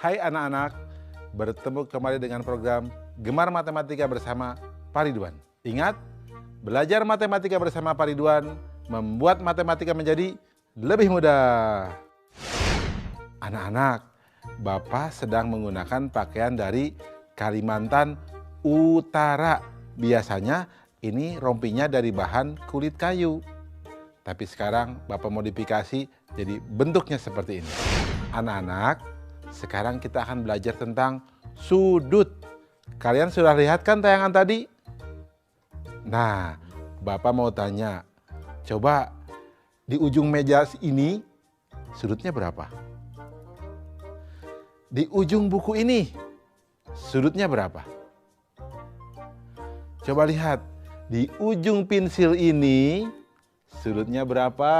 Hai anak-anak, bertemu kembali dengan program Gemar Matematika bersama Pak Ridwan. Ingat, belajar matematika bersama Pak Ridwan membuat matematika menjadi lebih mudah. Anak-anak, Bapak sedang menggunakan pakaian dari Kalimantan Utara. Biasanya ini rompinya dari bahan kulit kayu. Tapi sekarang Bapak modifikasi jadi bentuknya seperti ini. Anak-anak, sekarang kita akan belajar tentang sudut. Kalian sudah lihat kan tayangan tadi? Nah, Bapak mau tanya, coba di ujung meja ini sudutnya berapa? Di ujung buku ini sudutnya berapa? Coba lihat, di ujung pensil ini sudutnya berapa?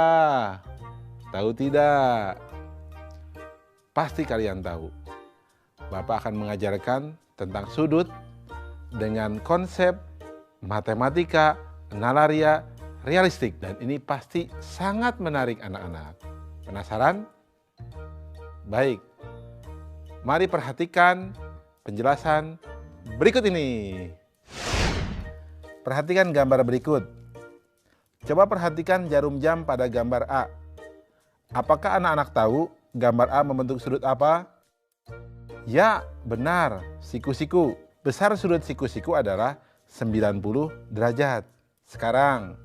Tahu tidak? Pasti kalian tahu. Bapak akan mengajarkan tentang sudut dengan konsep matematika, nalaria, realistik. Dan ini pasti sangat menarik anak-anak. Penasaran? Baik. Mari perhatikan penjelasan berikut ini. Perhatikan gambar berikut. Coba perhatikan jarum jam pada gambar A. Apakah anak-anak tahu gambar A membentuk sudut apa? Ya, benar, siku-siku. Besar sudut siku-siku adalah 90 derajat. Sekarang,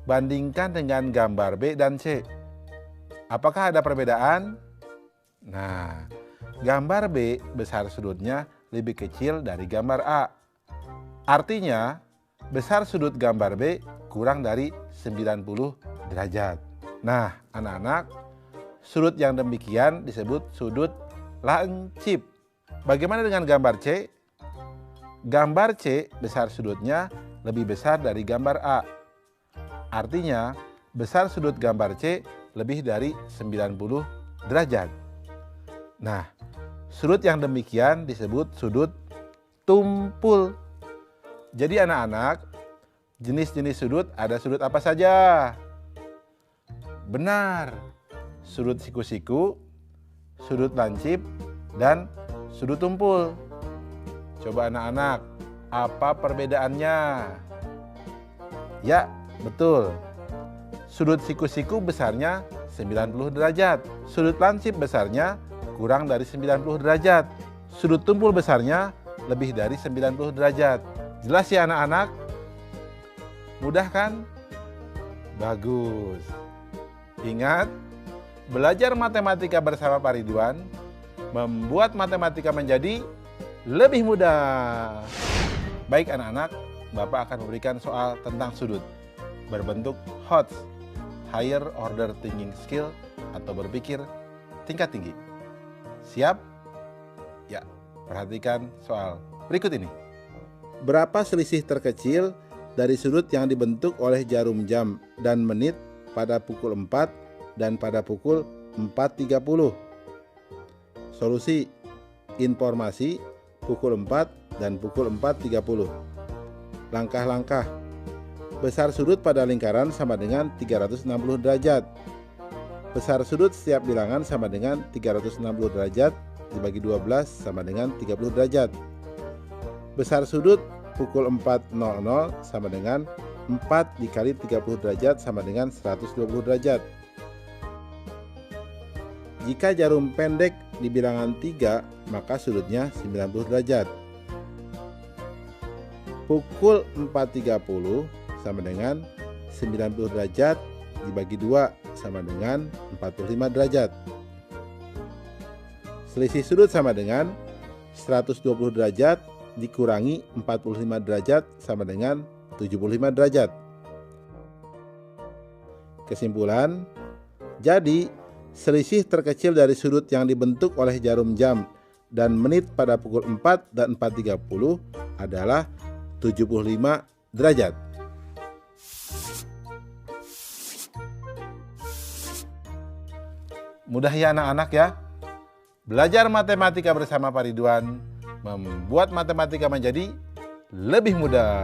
bandingkan dengan gambar B dan C. Apakah ada perbedaan? Nah, gambar B besar sudutnya lebih kecil dari gambar A. Artinya, besar sudut gambar B kurang dari 90 derajat. Nah, anak-anak, sudut yang demikian disebut sudut lancip. Bagaimana dengan gambar C? Gambar C besar sudutnya lebih besar dari gambar A. Artinya, besar sudut gambar C lebih dari 90 derajat. Nah, sudut yang demikian disebut sudut tumpul. Jadi anak-anak, jenis-jenis sudut ada sudut apa saja? Benar, sudut siku-siku, sudut lancip, dan sudut tumpul. Coba anak-anak, apa perbedaannya? Ya, betul. Sudut siku-siku besarnya 90 derajat. Sudut lancip besarnya kurang dari 90 derajat. Sudut tumpul besarnya lebih dari 90 derajat. Jelas ya anak-anak? Mudah kan? Bagus. Ingat, belajar matematika bersama Pak Ridwan membuat matematika menjadi lebih mudah. Baik anak-anak, Bapak akan memberikan soal tentang sudut berbentuk HOTS, Higher Order Thinking Skill, atau berpikir tingkat tinggi. Siap? Ya, perhatikan soal berikut ini. Berapa selisih terkecil dari sudut yang dibentuk oleh jarum jam dan menit pada pukul 4 dan pada pukul 4.30? Solusi: informasi pukul 4 dan pukul 4.30. Langkah-langkah: besar sudut pada lingkaran sama dengan 360 derajat. Besar sudut setiap bilangan sama dengan 360 derajat dibagi 12 sama dengan 30 derajat. Besar sudut pukul 4.00 sama dengan 4 dikali 30 derajat sama dengan 120 derajat. Jika jarum pendek di bilangan 3, maka sudutnya 90 derajat. Pukul 4.30 sama dengan 90 derajat dibagi 2 sama dengan 45 derajat. Selisih sudut sama dengan 120 derajat dikurangi 45 derajat sama dengan 75 derajat. Kesimpulan, jadi selisih terkecil dari sudut yang dibentuk oleh jarum jam dan menit pada pukul 4 dan 4.30 adalah 75 derajat. Mudah ya anak-anak ya? Belajar matematika bersama Pak Ridwan membuat matematika menjadi lebih mudah.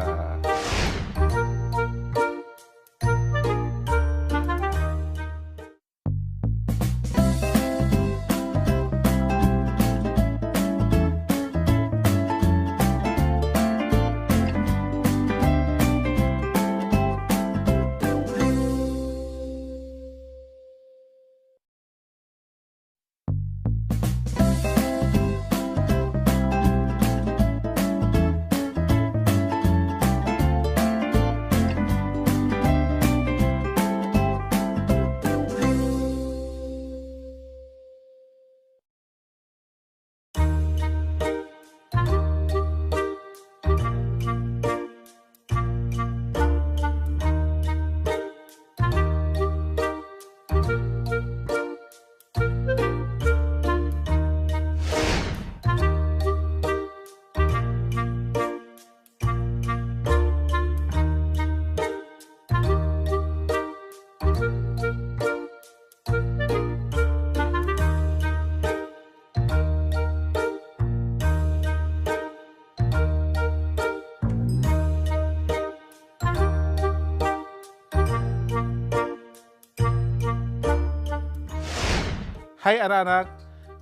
Hai anak-anak,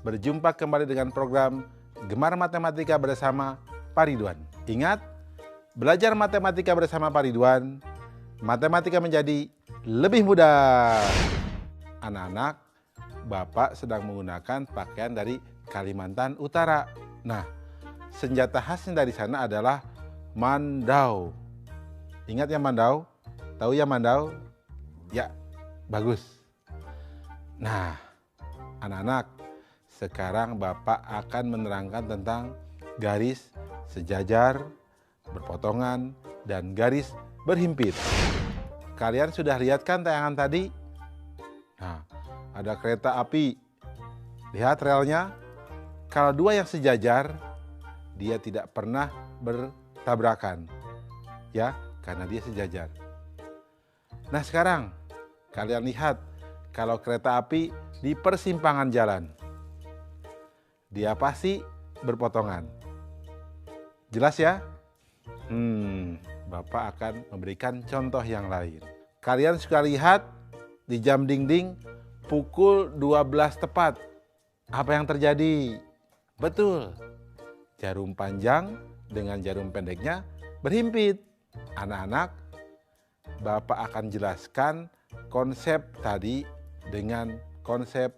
berjumpa kembali dengan program Gemar Matematika bersama Pak Ridwan. Ingat, belajar matematika bersama Pak Ridwan, matematika menjadi lebih mudah. Anak-anak, Bapak sedang menggunakan pakaian dari Kalimantan Utara. Nah, senjata khasnya dari sana adalah mandau. Ingat ya mandau? Tahu ya mandau? Ya, bagus. Nah, anak-anak, sekarang Bapak akan menerangkan tentang garis sejajar, berpotongan, dan garis berhimpit. Kalian sudah lihat kan tayangan tadi? Nah, ada kereta api. Lihat relnya. Kalau dua yang sejajar, dia tidak pernah bertabrakan. Ya, karena dia sejajar. Nah, sekarang kalian lihat kalau kereta api di persimpangan jalan. Dia pasti berpotongan. Jelas ya? Bapak akan memberikan contoh yang lain. Kalian suka lihat di jam dinding pukul 12 tepat. Apa yang terjadi? Betul. Jarum panjang dengan jarum pendeknya berhimpit. Anak-anak, Bapak akan jelaskan konsep tadi dengan konsep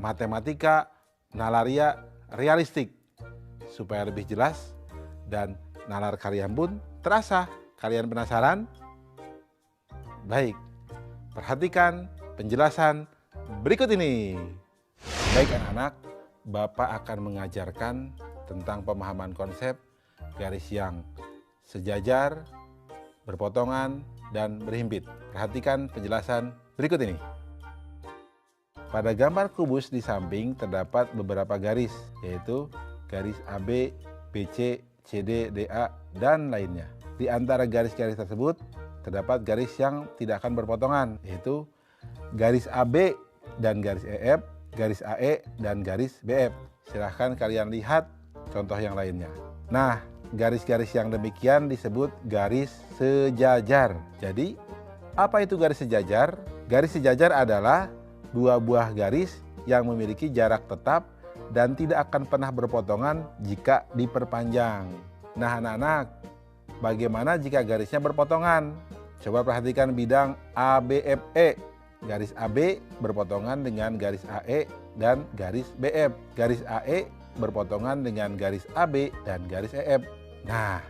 matematika nalaria realistik supaya lebih jelas dan nalar kalian pun terasa. Kalian penasaran? Baik, perhatikan penjelasan berikut ini. Baik anak-anak, Bapak akan mengajarkan tentang pemahaman konsep garis yang sejajar, berpotongan, dan berhimpit. Perhatikan penjelasan berikut ini. Pada gambar kubus di samping terdapat beberapa garis, yaitu garis AB, BC, CD, DA, dan lainnya. Di antara garis-garis tersebut terdapat garis yang tidak akan berpotongan, yaitu garis AB dan garis EF, garis AE, dan garis BF. Silahkan kalian lihat contoh yang lainnya. Nah, garis-garis yang demikian disebut garis sejajar. Jadi, apa itu garis sejajar? Garis sejajar adalah dua buah garis yang memiliki jarak tetap dan tidak akan pernah berpotongan jika diperpanjang. Nah anak-anak, bagaimana jika garisnya berpotongan? Coba perhatikan bidang ABFE. Garis AB berpotongan dengan garis AE dan garis BF. Garis AE berpotongan dengan garis AB dan garis EF. Nah,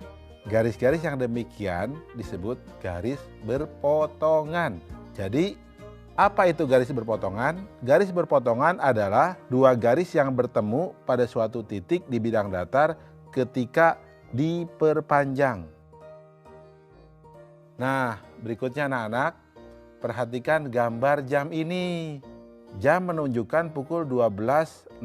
garis-garis yang demikian disebut garis berpotongan. Jadi, apa itu garis berpotongan? Garis berpotongan adalah dua garis yang bertemu pada suatu titik di bidang datar ketika diperpanjang. Nah, berikutnya anak-anak, perhatikan gambar jam ini. Jam menunjukkan pukul 12.00.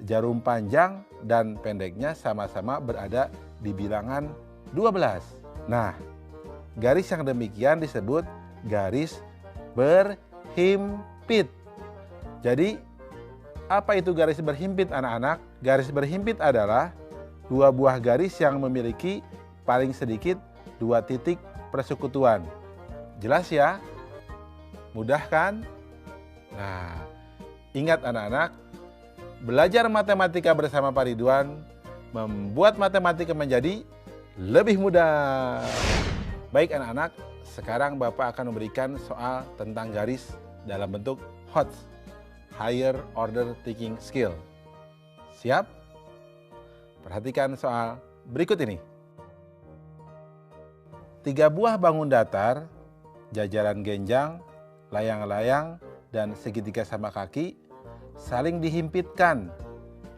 Jarum panjang dan pendeknya sama-sama berada di bilangan 12. Nah, garis yang demikian disebut garis berhimpit. Jadi, apa itu garis berhimpit anak-anak? Garis berhimpit adalah dua buah garis yang memiliki paling sedikit dua titik persekutuan. Jelas ya? Mudah kan? Nah, ingat anak-anak, belajar matematika bersama Pak Ridwan membuat matematika menjadi lebih mudah. Baik anak-anak, sekarang Bapak akan memberikan soal tentang garis dalam bentuk HOTS, Higher Order Thinking Skill. Siap? Perhatikan soal berikut ini. 3 buah bangun datar, jajaran genjang, layang-layang, dan segitiga sama kaki saling dihimpitkan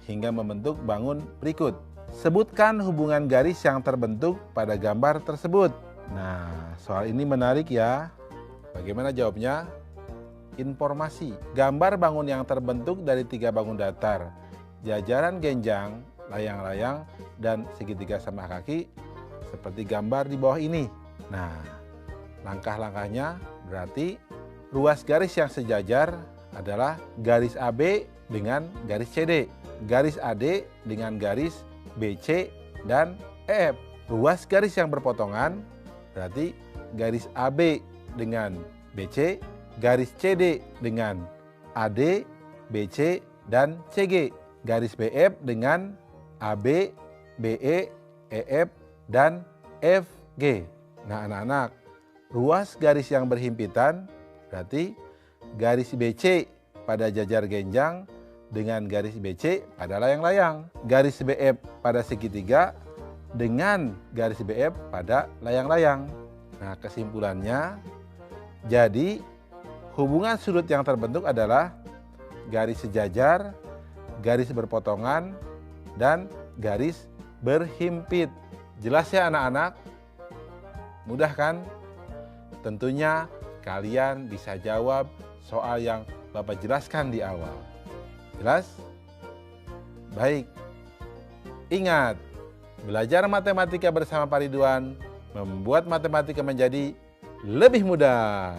hingga membentuk bangun berikut. Sebutkan hubungan garis yang terbentuk pada gambar tersebut. Nah, soal ini menarik ya. Bagaimana jawabnya? Informasi. Gambar bangun yang terbentuk dari 3 bangun datar, jajaran genjang, layang-layang, dan segitiga sama kaki seperti gambar di bawah ini. Nah, langkah-langkahnya berarti ruas garis yang sejajar adalah garis AB dengan garis CD, garis AD dengan garis BC dan EF. Ruas garis yang berpotongan berarti garis AB dengan BC, garis CD dengan AD, BC, dan CG. Garis BF dengan AB, BE, EF, dan FG. Nah anak-anak, ruas garis yang berhimpitan berarti garis BC pada jajar genjang dengan garis BC pada layang-layang. Garis BF pada segitiga dengan garis BF pada layang-layang. Nah kesimpulannya, jadi hubungan sudut yang terbentuk adalah garis sejajar, garis berpotongan, dan garis berhimpit. Jelas ya anak-anak? Mudah kan? Tentunya kalian bisa jawab soal yang Bapak jelaskan di awal. Jelas? Baik. Ingat, belajar matematika bersama Pak Ridwan membuat matematika menjadi lebih mudah.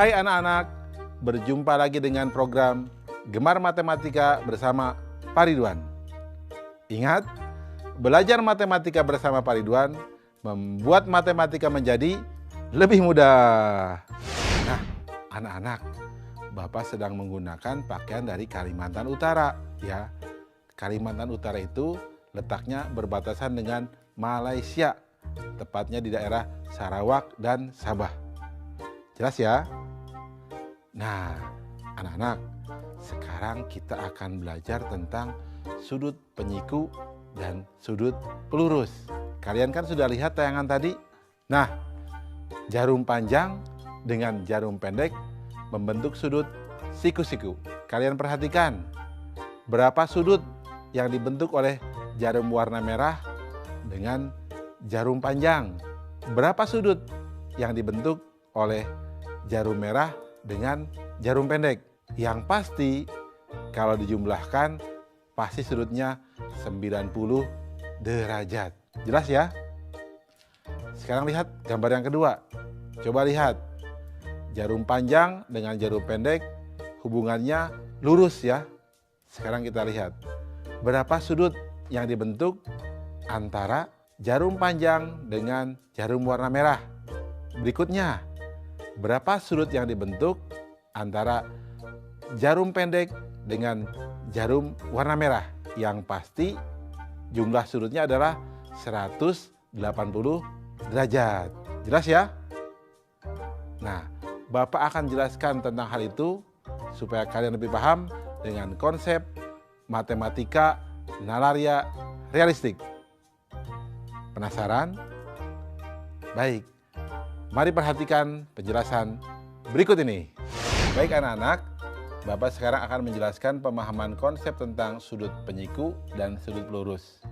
Hai anak-anak, berjumpa lagi dengan program Gemar Matematika bersama Pak Ridwan. Ingat, belajar matematika bersama Pak Ridwan membuat matematika menjadi lebih mudah. Nah, anak-anak, Bapak sedang menggunakan pakaian dari Kalimantan Utara, ya. Kalimantan Utara itu letaknya berbatasan dengan Malaysia, tepatnya di daerah Sarawak dan Sabah. Jelas ya? Nah, anak-anak, sekarang kita akan belajar tentang sudut penyiku dan sudut pelurus. Kalian kan sudah lihat tayangan tadi? Nah, jarum panjang dengan jarum pendek membentuk sudut siku-siku. Kalian perhatikan, berapa sudut yang dibentuk oleh jarum warna merah dengan jarum panjang? Berapa sudut yang dibentuk oleh jarum merah dengan jarum pendek? Yang pasti kalau dijumlahkan pasti sudutnya 90 derajat. Jelas ya? Sekarang lihat gambar yang kedua. Coba lihat. Jarum panjang dengan jarum pendek hubungannya lurus ya. Sekarang kita lihat. Berapa sudut yang dibentuk antara jarum panjang dengan jarum warna merah? Berikutnya, berapa sudut yang dibentuk antara jarum pendek dengan jarum warna merah? Yang pasti jumlah sudutnya adalah 180 derajat. Jelas ya? Nah, Bapak akan jelaskan tentang hal itu supaya kalian lebih paham dengan konsep matematika nalaria realistik. Penasaran? Baik. Mari perhatikan penjelasan berikut ini. Baik anak-anak, Bapak sekarang akan menjelaskan pemahaman konsep tentang sudut penyiku dan sudut pelurus.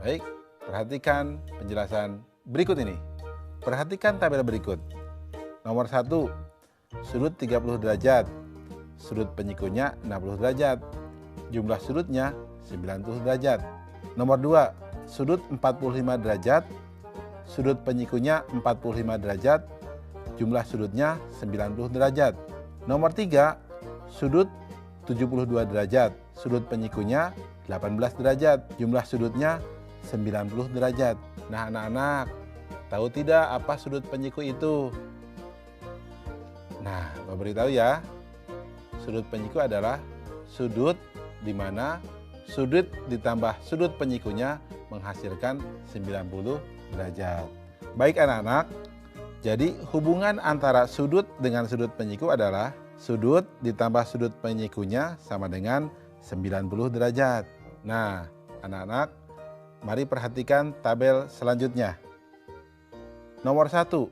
Baik, perhatikan penjelasan berikut ini. Perhatikan tabel berikut. Nomor 1, sudut 30 derajat. Sudut penyikunya 60 derajat. Jumlah sudutnya 90 derajat. Nomor 2, sudut 45 derajat. Sudut penyikunya 45 derajat, jumlah sudutnya 90 derajat. Nomor 3, sudut 72 derajat, sudut penyikunya 18 derajat, jumlah sudutnya 90 derajat. Nah anak-anak, tahu tidak apa sudut penyiku itu? Nah, Bapak beritahu ya. Sudut penyiku adalah sudut di mana sudut ditambah sudut penyikunya menghasilkan 90 derajat. Baik anak-anak, jadi hubungan antara sudut dengan sudut penyiku adalah sudut ditambah sudut penyikunya sama dengan 90 derajat. Nah, anak-anak, mari perhatikan tabel selanjutnya. Nomor 1,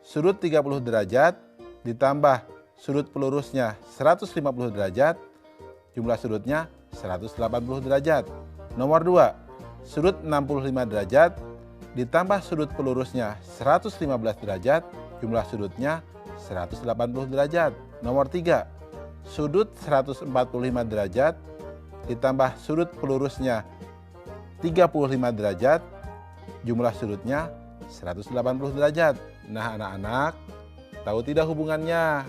sudut 30 derajat ditambah sudut pelurusnya 150 derajat, jumlah sudutnya 180 derajat. Nomor 2, sudut 65 derajat ditambah sudut pelurusnya 115 derajat, jumlah sudutnya 180 derajat. Nomor 3, sudut 145 derajat ditambah sudut pelurusnya 35 derajat, jumlah sudutnya 180 derajat. Nah anak-anak, tahu tidak hubungannya?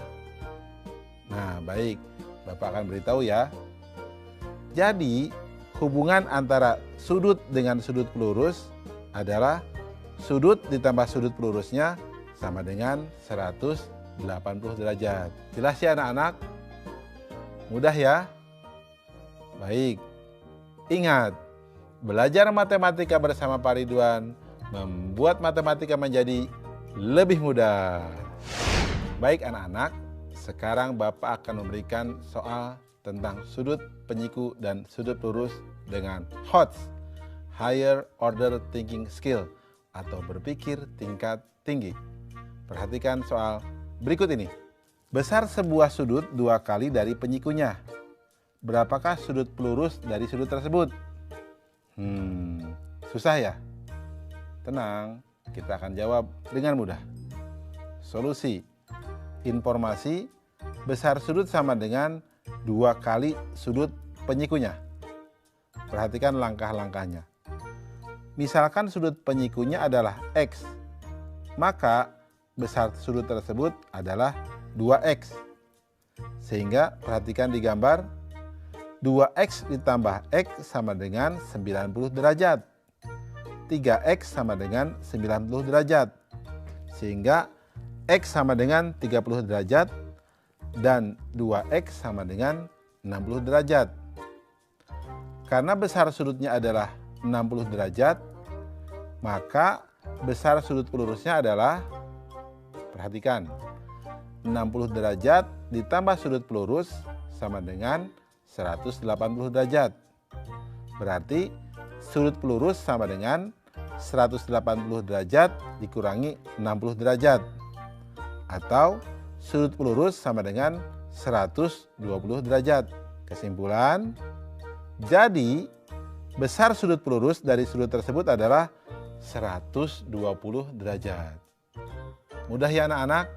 Nah baik, Bapak akan beritahu ya. Jadi hubungan antara sudut dengan sudut pelurus adalah sudut ditambah sudut pelurusnya sama dengan 180 derajat. Jelas ya anak-anak? Mudah ya? Baik, ingat, belajar matematika bersama Pak Ridwan membuat matematika menjadi lebih mudah. Baik anak-anak, sekarang Bapak akan memberikan soal tentang sudut penyiku dan sudut lurus dengan HOTS, Higher Order Thinking Skill, atau berpikir tingkat tinggi. Perhatikan soal berikut ini. Besar sebuah sudut 2 kali dari penyikunya. Berapakah sudut pelurus dari sudut tersebut? Susah ya? Tenang, kita akan jawab dengan mudah. Solusi: informasi besar sudut sama dengan 2 kali sudut penyikunya. Perhatikan langkah-langkahnya. Misalkan sudut penyikunya adalah X, maka besar sudut tersebut adalah 2X. Sehingga perhatikan di gambar, 2X ditambah X sama dengan 90 derajat. 3X sama dengan 90 derajat. Sehingga X sama dengan 30 derajat dan 2X sama dengan 60 derajat. Karena besar sudutnya adalah 60 derajat, maka besar sudut pelurusnya adalah, perhatikan, 60 derajat ditambah sudut pelurus sama dengan 180 derajat. Berarti sudut pelurus sama dengan 180 derajat dikurangi 60 derajat. Atau sudut pelurus sama dengan 120 derajat. Kesimpulan, jadi besar sudut pelurus dari sudut tersebut adalah 120 derajat. Mudah ya anak-anak?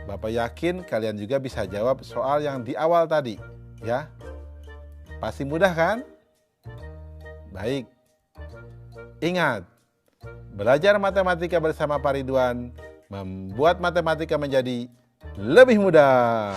Bapak yakin kalian juga bisa jawab soal yang di awal tadi, ya. Pasti mudah kan? Baik. Ingat, belajar matematika bersama Pak Ridwan membuat matematika menjadi lebih mudah.